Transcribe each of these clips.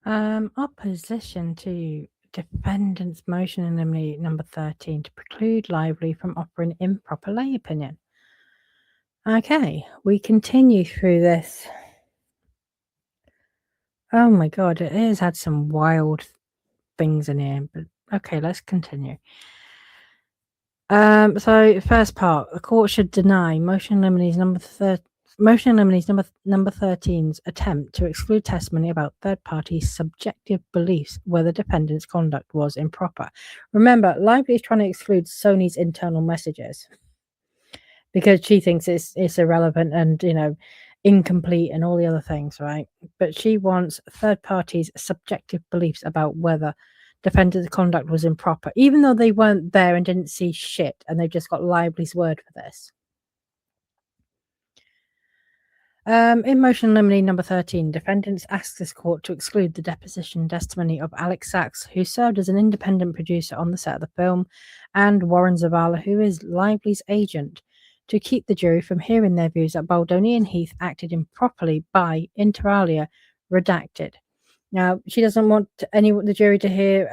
Opposition to defendant's motion in limine number 13 to preclude Lively from offering improper lay opinion. Okay, we continue through this. Oh my god, it has had some wild things in here, but okay, let's continue. So first part, the court should deny motion in limine number 13's attempt to exclude testimony about third parties' subjective beliefs whether defendant's conduct was improper. Remember, Lively is trying to exclude Sony's internal messages because she thinks it's irrelevant and, incomplete and all the other things, right? But she wants third parties' subjective beliefs about whether defendant's conduct was improper, even though they weren't there and didn't see shit, and they've just got Lively's word for this. In motion in limine number 13, defendants ask this court to exclude the deposition testimony of Alex Sachs, who served as an independent producer on the set of the film, and Warren Zavala, who is Lively's agent, to keep the jury from hearing their views that Baldoni and Heath acted improperly by, inter alia, redacted. Now, she doesn't want the jury to hear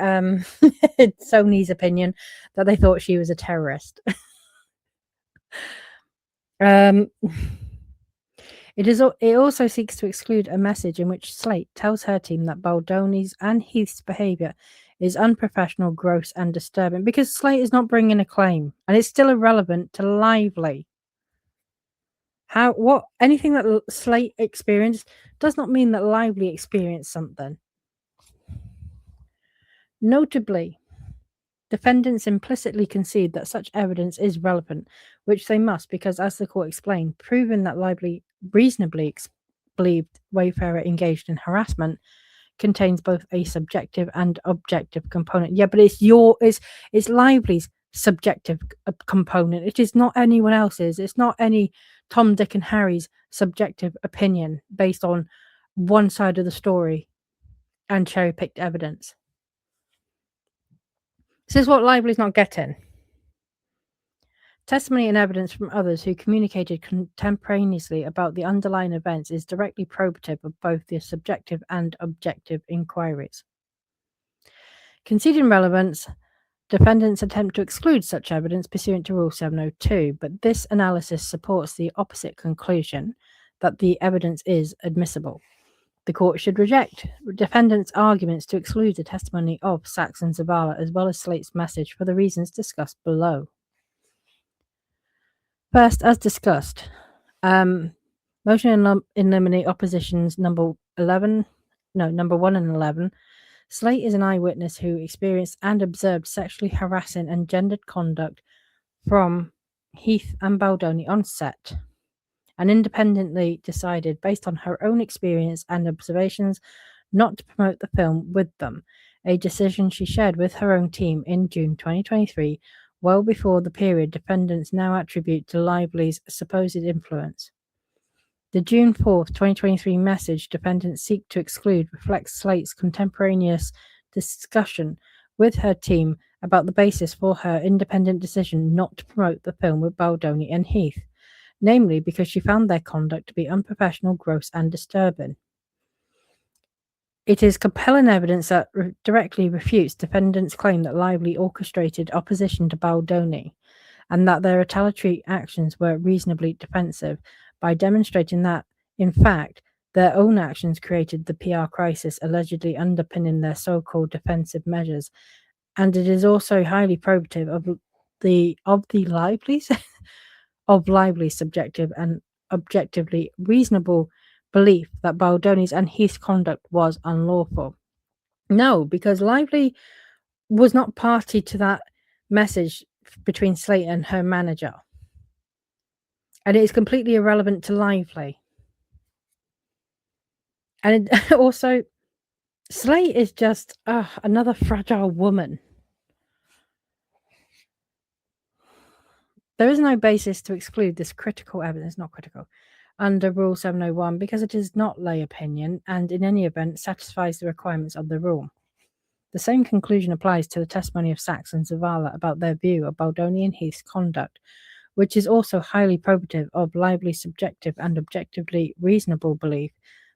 Sony's opinion that they thought she was a terrorist. It also seeks to exclude a message in which Slate tells her team that Baldoni's and Heath's behaviour is unprofessional, gross, and disturbing, because Slate is not bringing a claim, and it's still irrelevant to Lively. Anything that Slate experienced does not mean that Lively experienced something. Notably, defendants implicitly concede that such evidence is relevant, which they must, because, as the court explained, proving that Lively reasonably believed Wayfarer engaged in harassment contains both a subjective and objective component. Yeah, but it's Lively's subjective component. It is not anyone else's. It's not any Tom, Dick, and Harry's subjective opinion based on one side of the story and cherry-picked evidence. This is what Lively's not getting. Testimony and evidence from others who communicated contemporaneously about the underlying events is directly probative of both the subjective and objective inquiries. Conceding relevance, defendants attempt to exclude such evidence pursuant to Rule 702, but this analysis supports the opposite conclusion, that the evidence is admissible. The court should reject defendants' arguments to exclude the testimony of Sachs and Zavala, as well as Slate's message, for the reasons discussed below. First, as discussed, motion in limine oppositions number 1 and 11. Slate is an eyewitness who experienced and observed sexually harassing and gendered conduct from Heath and Baldoni on set, and independently decided, based on her own experience and observations, not to promote the film with them, a decision she shared with her own team in June 2023, well before the period defendants now attribute to Lively's supposed influence. The June 4th, 2023 message defendants seek to exclude reflects Slate's contemporaneous discussion with her team about the basis for her independent decision not to promote the film with Baldoni and Heath, namely because she found their conduct to be unprofessional, gross, and disturbing. It is compelling evidence that directly refutes defendants' claim that Lively orchestrated opposition to Baldoni, and that their retaliatory actions were reasonably defensive, by demonstrating that, in fact, their own actions created the PR crisis allegedly underpinning their so-called defensive measures. And it is also highly probative of Lively's subjective and objectively reasonable belief that Baldoni's and Heath's conduct was unlawful. No, because Lively was not party to that message between Slate and her manager. And it is completely irrelevant to Lively. And also, Slate is just another fragile woman. There is no basis to exclude this critical evidence, not critical, under Rule 701, because it is not lay opinion and in any event satisfies the requirements of the rule. The same conclusion applies to the testimony of Sachs and Zavala about their view of Baldoni and Heath's conduct, which is also highly probative of Lively's subjective and objectively reasonable belief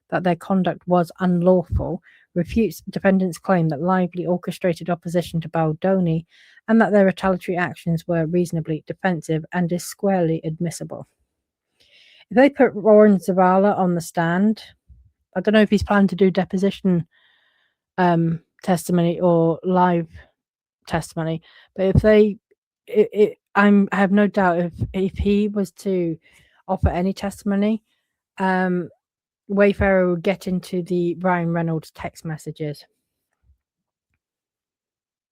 that their conduct was unlawful, refutes defendants' claim that Lively orchestrated opposition to Baldoni and that their retaliatory actions were reasonably defensive and is squarely admissible. If they put Warren Zavala on the stand, I don't know if he's planning to do deposition testimony or live testimony, but if they, I have no doubt if he was to offer any testimony, Wayfarer would get into the Ryan Reynolds text messages.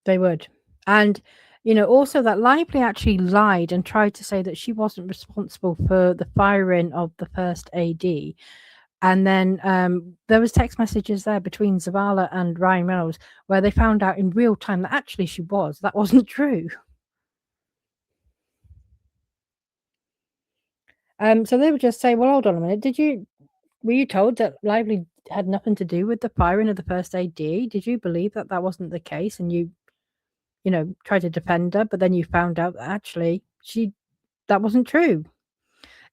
They would. And, also that Lively actually lied and tried to say that she wasn't responsible for the firing of the first AD. And then there was text messages there between Zavala and Ryan Reynolds where they found out in real time that actually she was. That wasn't true. So they would just say, well, hold on a minute. Were you told that Lively had nothing to do with the firing of the first AD? Did you believe that wasn't the case? And you tried to defend her, but then you found out that actually that wasn't true.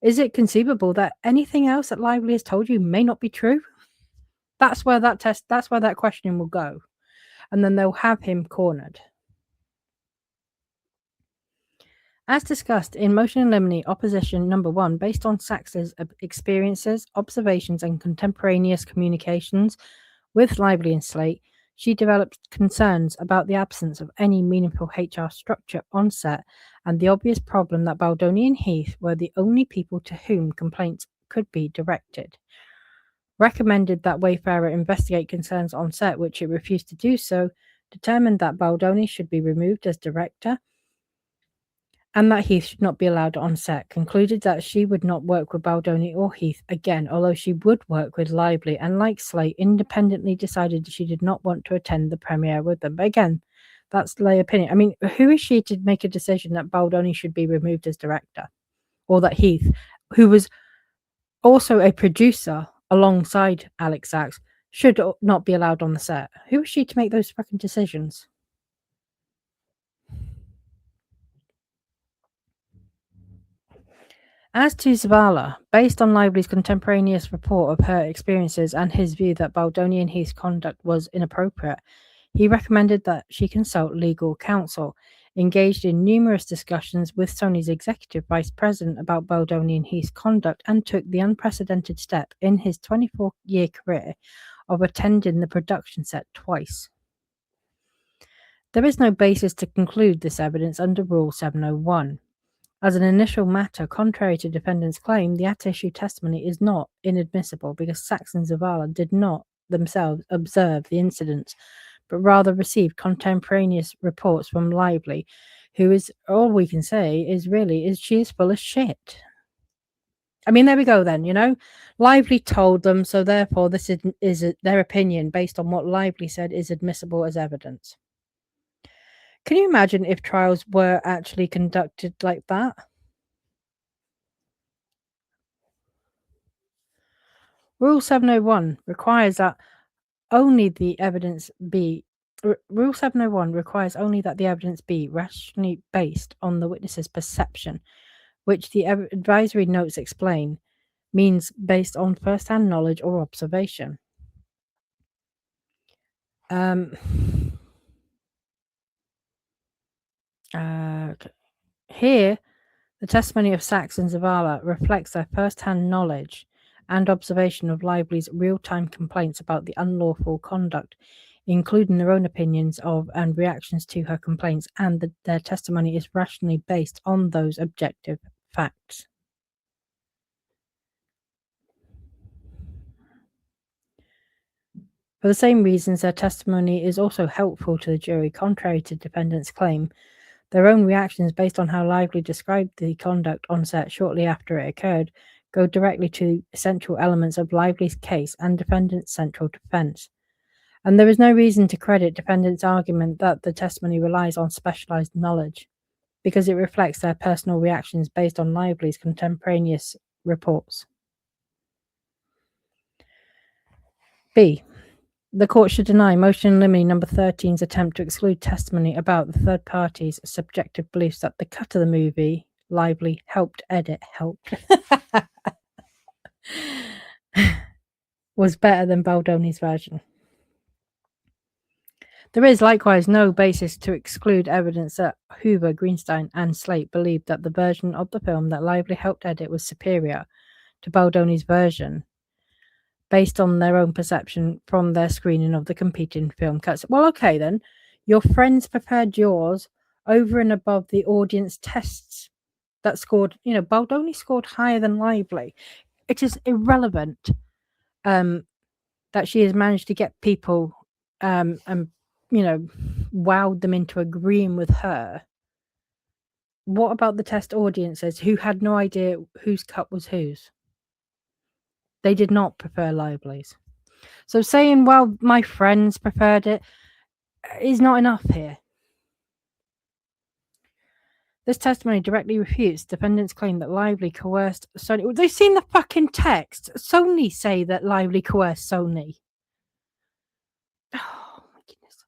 Is it conceivable that anything else that Lively has told you may not be true? That's where that questioning will go. And then they'll have him cornered. As discussed in Motion in Limine Opposition Number 1, based on Sachs's experiences, observations, and contemporaneous communications with Lively and Slate, she developed concerns about the absence of any meaningful HR structure on set and the obvious problem that Baldoni and Heath were the only people to whom complaints could be directed. Recommended that Wayfarer investigate concerns on set, which it refused to do so, determined that Baldoni should be removed as director, and that Heath should not be allowed on set, concluded that she would not work with Baldoni or Heath again, although she would work with Lively, and like Slate, independently decided she did not want to attend the premiere with them. But again, that's lay opinion. I mean, who is she to make a decision that Baldoni should be removed as director? Or that Heath, who was also a producer alongside Alex Sachs, should not be allowed on the set? Who is she to make those fucking decisions? As to Zavala, based on Lively's contemporaneous report of her experiences and his view that Baldoni and Heath's conduct was inappropriate, he recommended that she consult legal counsel, engaged in numerous discussions with Sony's executive vice president about Baldoni and Heath's conduct, and took the unprecedented step in his 24-year career of attending the production set twice. There is no basis to conclude this evidence under Rule 701. As an initial matter, contrary to defendant's claim, the at-issue testimony is not inadmissible because Sachs and Zavala did not themselves observe the incidents, but rather received contemporaneous reports from Lively, who is, all we can say is she is full of shit. I mean, there we go then, Lively told them, so therefore this is their opinion based on what Lively said is admissible as evidence. Can you imagine if trials were actually conducted like that? Rule 701 requires that only the evidence be Rule 701 requires only that the evidence be rationally based on the witness's perception, which the advisory notes explain means based on first-hand knowledge or observation. Here, the testimony of Sachs and Zavala reflects their first-hand knowledge and observation of Lively's real-time complaints about the unlawful conduct, including their own opinions of and reactions to her complaints, and that their testimony is rationally based on those objective facts. For the same reasons, their testimony is also helpful to the jury, contrary to defendant's claim. Their own reactions based on how Lively described the conduct on set shortly after it occurred go directly to essential elements of Lively's case and defendant's central defense. And there is no reason to credit defendant's argument that the testimony relies on specialized knowledge, because it reflects their personal reactions based on Lively's contemporaneous reports. B. The court should deny Motion in Limine Number 13's attempt to exclude testimony about the third party's subjective beliefs that the cut of the movie Lively helped was better than Baldoni's version. There is likewise no basis to exclude evidence that Hoover, Greenstein, and Slate believed that the version of the film that Lively helped edit was superior to Baldoni's version, based on their own perception from their screening of the competing film cuts. Well, okay then. Your friends prepared yours over and above the audience tests that scored, Baldoni scored higher than Lively. It is irrelevant that she has managed to get people and wowed them into agreeing with her. What about the test audiences who had no idea whose cut was whose? They did not prefer Lively's. So saying, well, my friends preferred it is not enough here. This testimony directly refutes defendants' claim that Lively coerced Sony. They've seen the fucking text. Sony say that Lively coerced Sony. Oh, my goodness.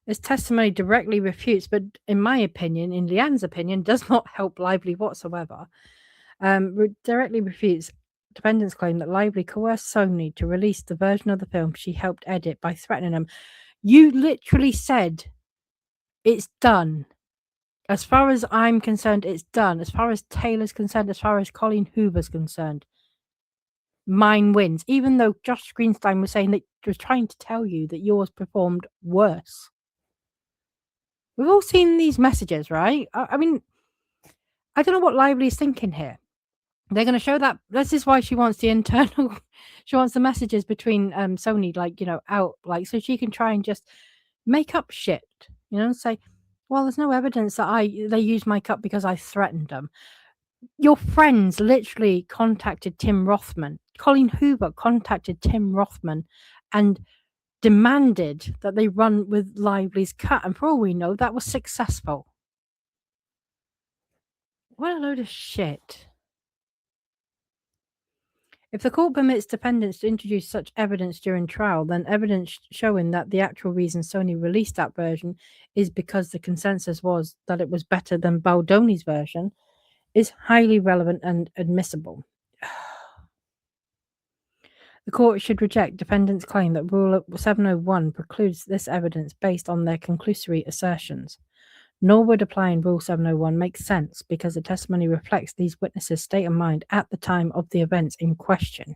This testimony directly refutes, but in my opinion, in Leanne's opinion, does not help Lively whatsoever. Directly refutes defendants' claim that Lively coerced Sony to release the version of the film she helped edit by threatening them. You literally said it's done. As far as I'm concerned, it's done. As far as Taylor's concerned, as far as Colleen Hoover's concerned, mine wins. Even though Josh Greenstein was saying that he was trying to tell you that yours performed worse. We've all seen these messages, right? I mean, I don't know what Lively is thinking here. They're going to show that. This is why she wants the internal. She wants the messages between Sony, out, so she can try and just make up shit, and say, well, there's no evidence that they used my cut because I threatened them. Your friends literally contacted Tim Rothman. Colleen Hoover contacted Tim Rothman and demanded that they run with Lively's cut. And for all we know, that was successful. What a load of shit. If the court permits defendants to introduce such evidence during trial, then evidence showing that the actual reason Sony released that version is because the consensus was that it was better than Baldoni's version is highly relevant and admissible. The court should reject defendants' claim that Rule 701 precludes this evidence based on their conclusory assertions. Nor would applying Rule 701 make sense because the testimony reflects these witnesses' state of mind at the time of the events in question,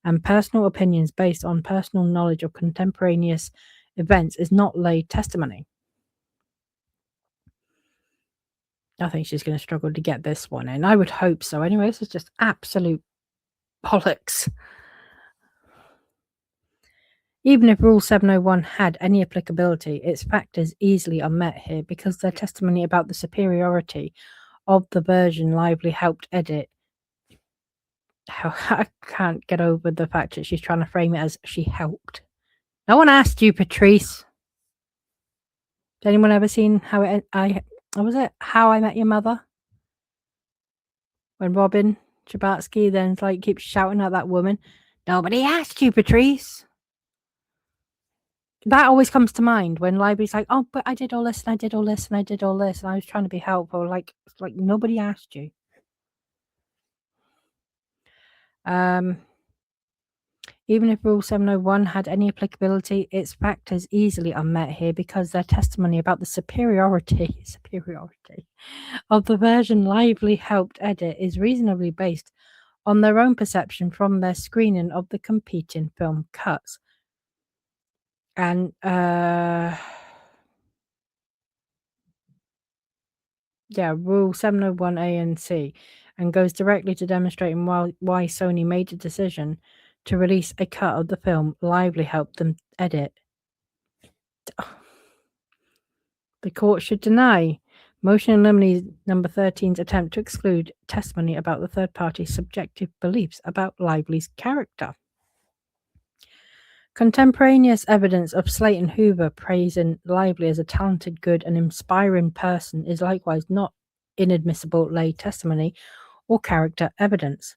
and personal opinions based on personal knowledge of contemporaneous events is not lay testimony. I think she's going to struggle to get this one in. I would hope so. Anyway, this is just absolute bollocks. Even if Rule 701 had any applicability, its factors easily are met here because their testimony about the superiority of the version Lively helped edit. I can't get over the fact that she's trying to frame it as she helped. No one asked you, Patrice. Has anyone ever seen How I Met Your Mother? When Robin Scherbatsky then keeps shouting at that woman, nobody asked you, Patrice. That always comes to mind when Lively's like, oh, but I did all this and I did all this and I did all this and I was trying to be helpful. Like nobody asked you. Even if Rule 701 had any applicability, its factors easily are met here because their testimony about the superiority of the version Lively helped edit is reasonably based on their own perception from their screening of the competing film cuts. And Rule 701A and C, and goes directly to demonstrating why Sony made the decision to release a cut of the film Lively helped them edit. The court should deny motion in limine number 13's attempt to exclude testimony about the third party's subjective beliefs about Lively's character. Contemporaneous evidence of Slate and Hoover praising Lively as a talented, good, and inspiring person is likewise not inadmissible lay testimony or character evidence.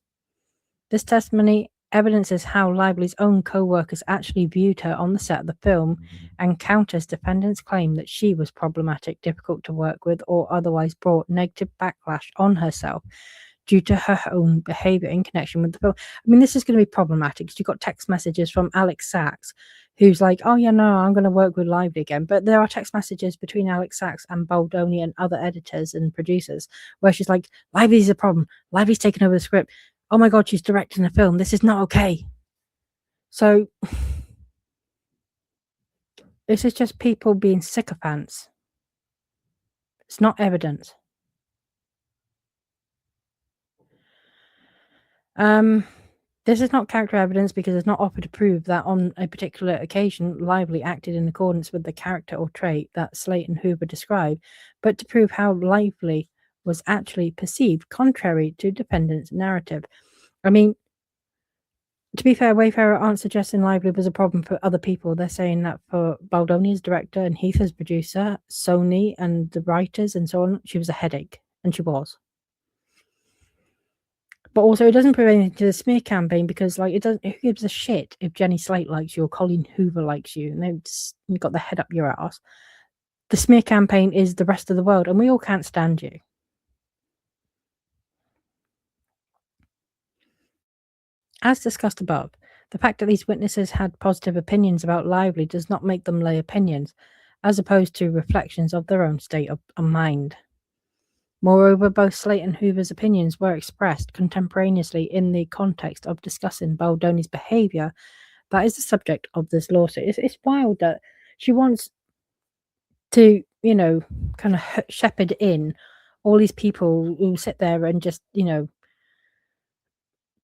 This testimony evidences how Lively's own co-workers actually viewed her on the set of the film and counters defendants' claim that she was problematic, difficult to work with, or otherwise brought negative backlash on herself due to her own behavior in connection with the film. I mean, this is going to be problematic because you've got text messages from Alex Sachs, who's like, "Oh yeah, no, I'm going to work with Lively again." But there are text messages between Alex Sachs and Baldoni and other editors and producers where she's like, "Lively's a problem. Lively's taken over the script. Oh my God, she's directing a film. This is not okay." So this is just people being sycophants. It's not evidence. This is not character evidence because it's not offered to prove that on a particular occasion Lively acted in accordance with the character or trait that Slate and Hoover describe, but to prove how Lively was actually perceived contrary to defendant's narrative. I mean, to be fair, Wayfarer aren't suggesting Lively was a problem for other people. They're saying that for Baldoni as director and Heath as producer, Sony and the writers and so on, she was a headache, and she was. But also, it doesn't prove anything to the smear campaign because, like, it doesn't. Who gives a shit if Jenny Slate likes you or Colleen Hoover likes you, and you've got the head up your ass? The smear campaign is the rest of the world, and we all can't stand you. As discussed above, the fact that these witnesses had positive opinions about Lively does not make them lay opinions, as opposed to reflections of their own state of mind. Moreover, both Slate and Hoover's opinions were expressed contemporaneously in the context of discussing Baldoni's behaviour. That is the subject of this lawsuit. It's wild that she wants to, kind of shepherd in all these people who sit there and just,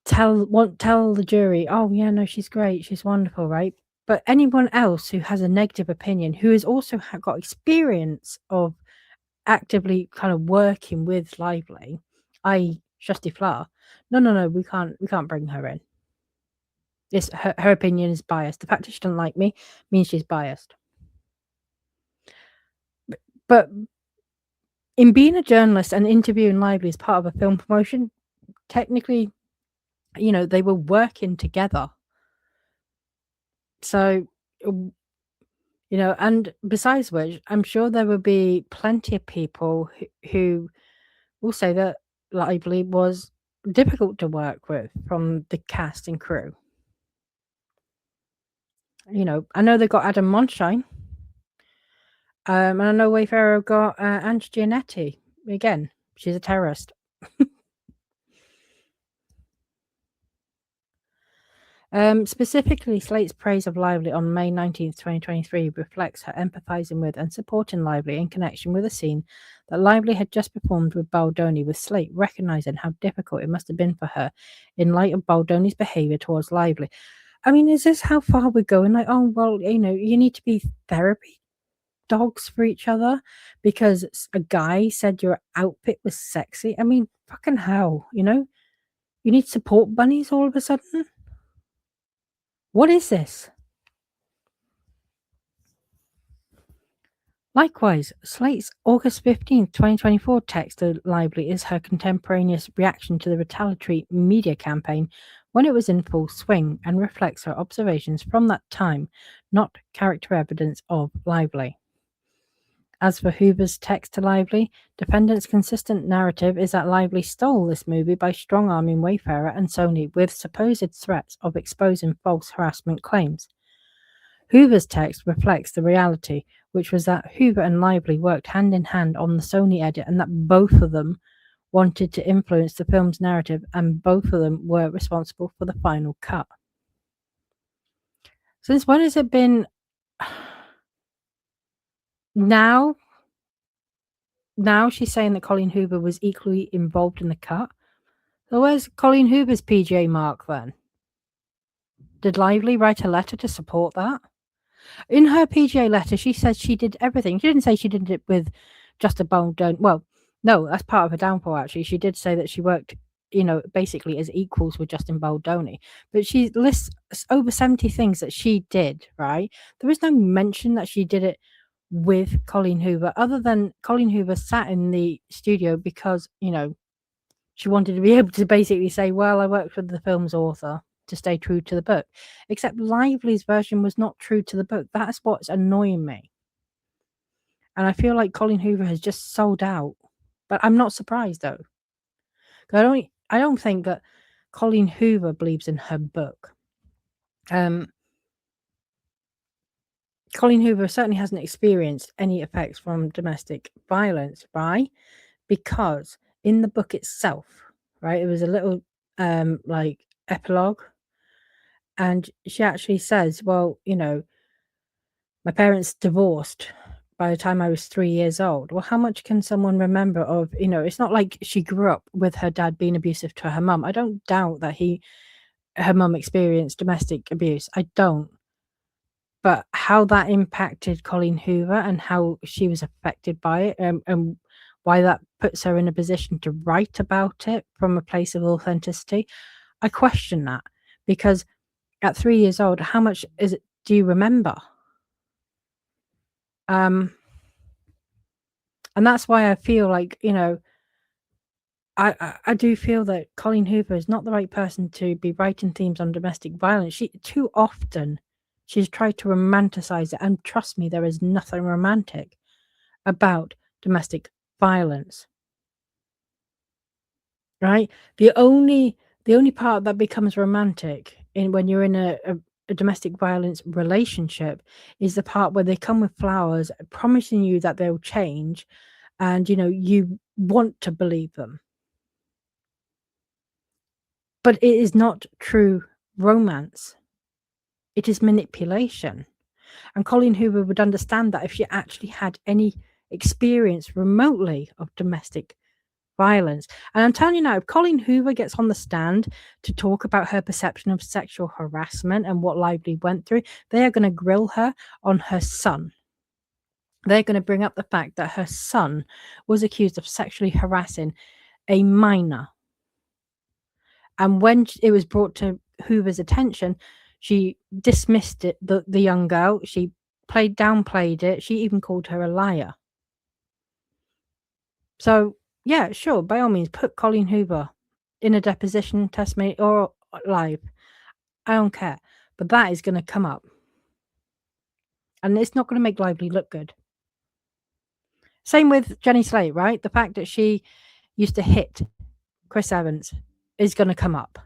tell the jury, "Oh yeah, no, she's great, she's wonderful," right? But anyone else who has a negative opinion, who has also got experience of actively kind of working with Lively, i.e. Shusty Flower, no, we can't bring her in. This her opinion is biased. The fact that she doesn't like me means she's biased. But in being a journalist and interviewing Lively as part of a film promotion, technically, they were working together. So, and besides which, I'm sure there will be plenty of people who will say that Lively was difficult to work with from the cast and crew. I know they got Adam Monshine. And I know Wayfarer got Ange Giannetti. Again, she's a terrorist. Specifically, Slate's praise of Lively on May 19th, 2023 reflects her empathising with and supporting Lively in connection with a scene that Lively had just performed with Baldoni, with Slate recognising how difficult it must have been for her in light of Baldoni's behaviour towards Lively. I mean, is this how far we're going? Like, oh, well, you need to be therapy dogs for each other because a guy said your outfit was sexy. I mean, fucking hell, you need support bunnies all of a sudden? What is this? Likewise, Slate's August 15th, 2024 text to Lively is her contemporaneous reaction to the retaliatory media campaign when it was in full swing and reflects her observations from that time, not character evidence of Lively. As for Hoover's text to Lively, defendant's consistent narrative is that Lively stole this movie by strong-arming Wayfarer and Sony with supposed threats of exposing false harassment claims. Hoover's text reflects the reality, which was that Hoover and Lively worked hand-in-hand on the Sony edit and that both of them wanted to influence the film's narrative and both of them were responsible for the final cut. Since when has it been... Now she's saying that Colleen Hoover was equally involved in the cut. So where's Colleen Hoover's PJ mark then? Did Lively write a letter to support that? In her PJ letter, she says she did everything. She didn't say she did it with just a Baldoni. Well, no, that's part of her downfall, actually. She did say that she worked, basically as equals with Justin Baldoni. But she lists over 70 things that she did, right? There is no mention that she did it with Colleen Hoover, other than Colleen Hoover sat in the studio because, she wanted to be able to basically say, well, I worked with the film's author to stay true to the book. Except Lively's version was not true to the book. That's what's annoying me. And I feel like Colleen Hoover has just sold out. But I'm not surprised, though. I don't think that Colleen Hoover believes in her book. Colleen Hoover certainly hasn't experienced any effects from domestic violence, right? Because in the book itself, right, it was a little like epilogue, and she actually says, well, my parents divorced by the time I was 3 years old. Well, how much can someone remember of, it's not like she grew up with her dad being abusive to her mum. I don't doubt that her mum experienced domestic abuse. I don't. But how that impacted Colleen Hoover and how she was affected by it, and why that puts her in a position to write about it from a place of authenticity, I question that, because at 3 years old, how much do you remember? And that's why I feel like, I do feel that Colleen Hoover is not the right person to be writing themes on domestic violence. Too often she's tried to romanticize it, and trust me, there is nothing romantic about domestic violence. Right? The only part that becomes romantic when you're in a domestic violence relationship is the part where they come with flowers promising you that they'll change, and you want to believe them. But it is not true romance. It is manipulation. And Colleen Hoover would understand that if she actually had any experience remotely of domestic violence. And I'm telling you now, if Colleen Hoover gets on the stand to talk about her perception of sexual harassment and what Lively went through, they are going to grill her on her son. They're going to bring up the fact that her son was accused of sexually harassing a minor. And when it was brought to Hoover's attention, she dismissed it, the young girl. She downplayed it. She even called her a liar. So, yeah, sure, by all means, put Colleen Hoover in a deposition, testimony, or live. I don't care. But that is going to come up. And it's not going to make Lively look good. Same with Jenny Slate, right? The fact that she used to hit Chris Evans is going to come up.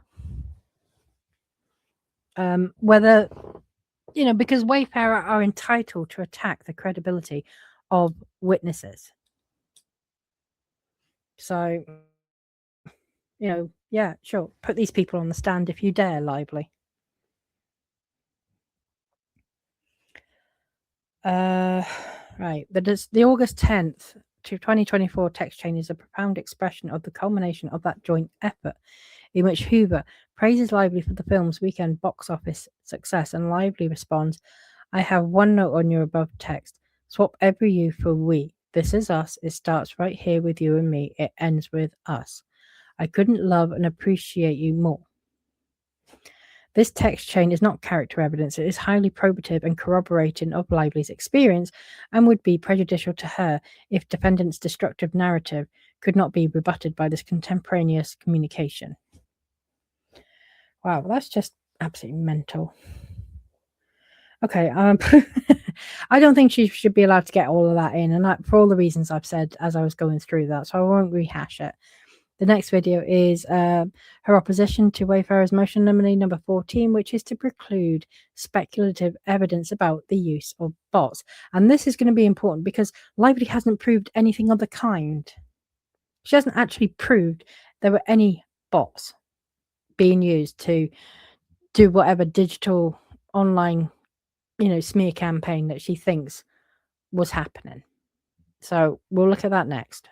Whether, because Wayfarer are entitled to attack the credibility of witnesses. So, yeah, sure. Put these people on the stand if you dare, Lively. Right. The August 10th to 2024 text chain is a profound expression of the culmination of that joint effort, in which Hoover praises Lively for the film's weekend box office success, and Lively responds, I have one note on your above text. Swap every you for we. This is us. It starts right here with you and me. It ends with us. I couldn't love and appreciate you more. This text chain is not character evidence. It is highly probative and corroborating of Lively's experience, and would be prejudicial to her if defendant's destructive narrative could not be rebutted by this contemporaneous communication. Wow, that's just absolutely mental. Okay, I don't think she should be allowed to get all of that in, and for all the reasons I've said as I was going through that, so I won't rehash it. The next video is her opposition to Wayfarer's motion limine number 14, which is to preclude speculative evidence about the use of bots. And this is going to be important because Lively hasn't proved anything of the kind. She hasn't actually proved there were any bots being used to do whatever digital online, smear campaign that she thinks was happening. So we'll look at that next.